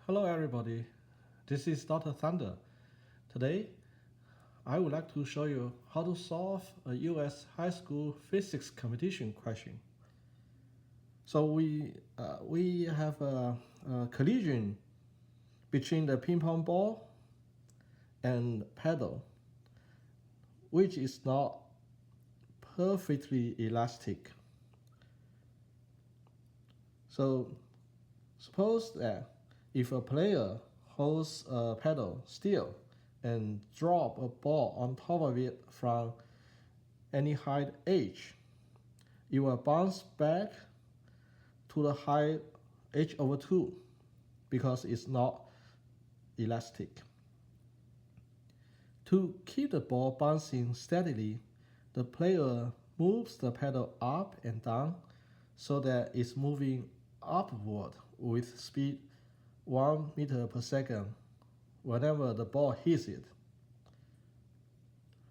Hello everybody, this is Dr. Thunder. Today, I would like to show you how to solve a US high school physics competition question. So we have a collision between the ping pong ball and paddle, which is not perfectly elastic. So suppose that if a player holds a paddle still and drop a ball on top of it from any height h, it will bounce back to the height h/2 because it's not elastic. To keep the ball bouncing steadily, the player moves the paddle up and down so that it's moving upward with speed 1 meter per second whenever the ball hits it.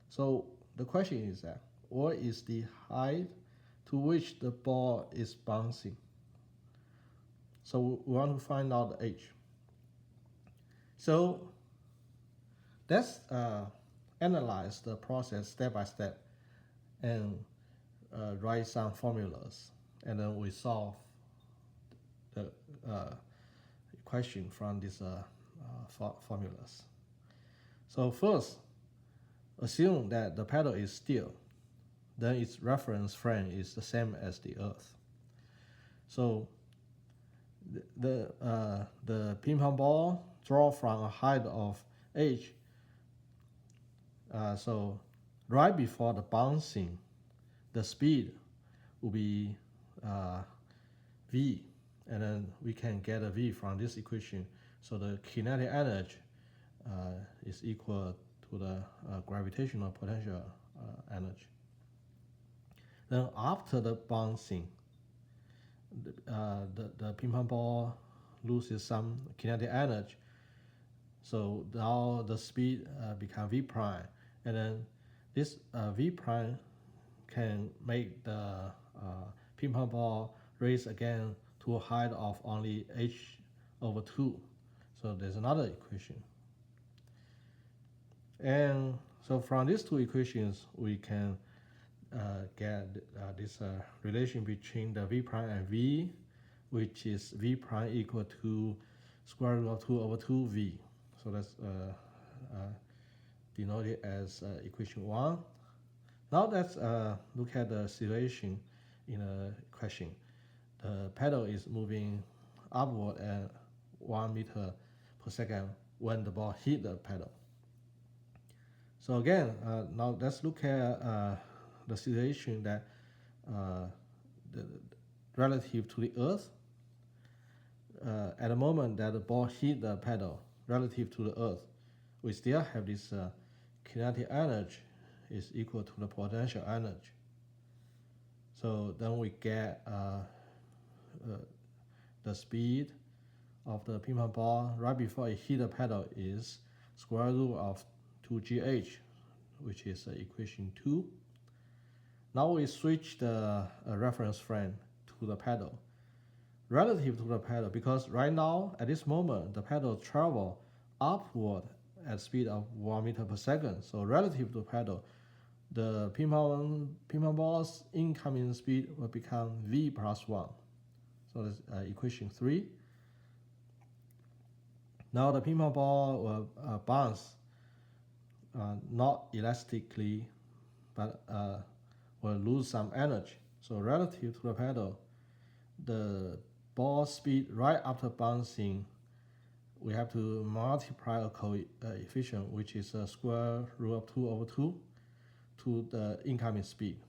So the question is that what is the height to which the ball is bouncing? So we want to find out the h. So let's analyze the process step by step and write some formulas, and then we solve the question from these formulas. So first, assume that the paddle is still, then its reference frame is the same as the Earth. So the ping pong ball draw from a height of h. So right before the bouncing, the speed will be v, and then we can get a v from this equation. So the kinetic energy is equal to the gravitational potential energy. Then after the bouncing, the ping pong ball loses some kinetic energy. So now the speed becomes v prime, and then this v prime can make the ping pong ball raise again to a height of only h/2. So there's another equation. And so from these two equations, we can get this relation between the v prime and v, which is v prime equal to square root of 2/2v. So that's denoted as equation 1. Now let's look at the situation in a question. The paddle is moving upward at 1 meter per second when the ball hit the paddle. So again, now let's look at the situation that relative to the Earth. At the moment that the ball hit the paddle relative to the Earth, we still have this kinetic energy is equal to the potential energy. So then we get the speed of the ping pong ball right before it hit the paddle is square root of 2gh, which is equation 2. Now we switch the reference frame to the paddle. Relative to the paddle, because right now, at this moment, the paddle travel upward at speed of 1 meter per second. So relative to the paddle, the ping pong ball's incoming speed will become v plus 1. So that's equation 3. Now the ping pong ball will bounce not elastically, but will lose some energy. So relative to the paddle, the ball speed right after bouncing, we have to multiply a coefficient, which is a square root of 2/2 to the incoming speed.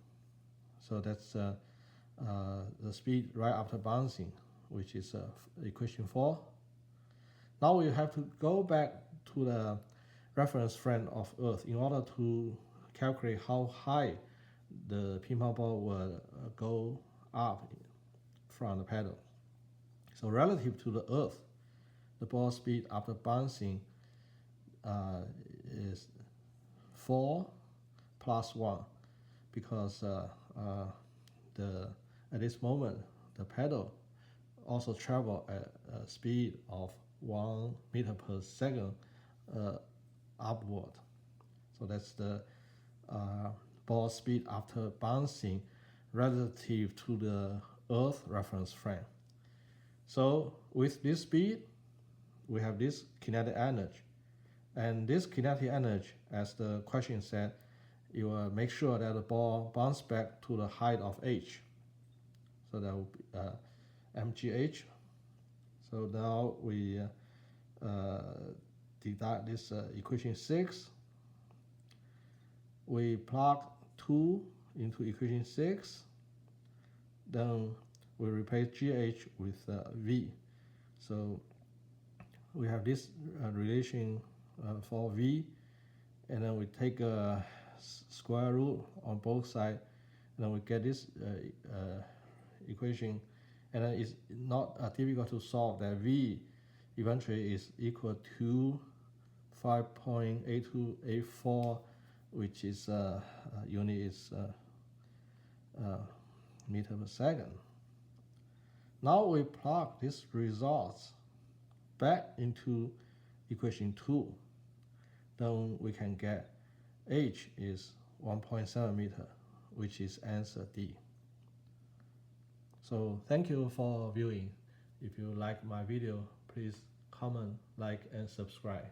So that's the speed right after bouncing, which is equation 4. Now we have to go back to the reference frame of Earth in order to calculate how high the ping pong ball will go up from the paddle. So relative to the Earth, the ball speed after bouncing is 4 plus 1, because at this moment the paddle also travel at a speed of 1 meter per second upward. So that's the ball speed after bouncing relative to the Earth reference frame. So with this speed, we have this kinetic energy. And this kinetic energy, as the question said, it will make sure that the ball bounces back to the height of h. So that will be mgh. So now we deduct this equation 6. We plug 2 into equation 6. Then we replace gh with v. So we have this relation for v, and then we take a square root on both sides, and then we get this equation, and then it's not difficult to solve that v eventually is equal to 5.8284, which is unit is meter per second. Now we plug these results back into equation 2. Then we can get h is 1.7 meter, which is answer D. So thank you for viewing. If you like my video, please comment, like, and subscribe.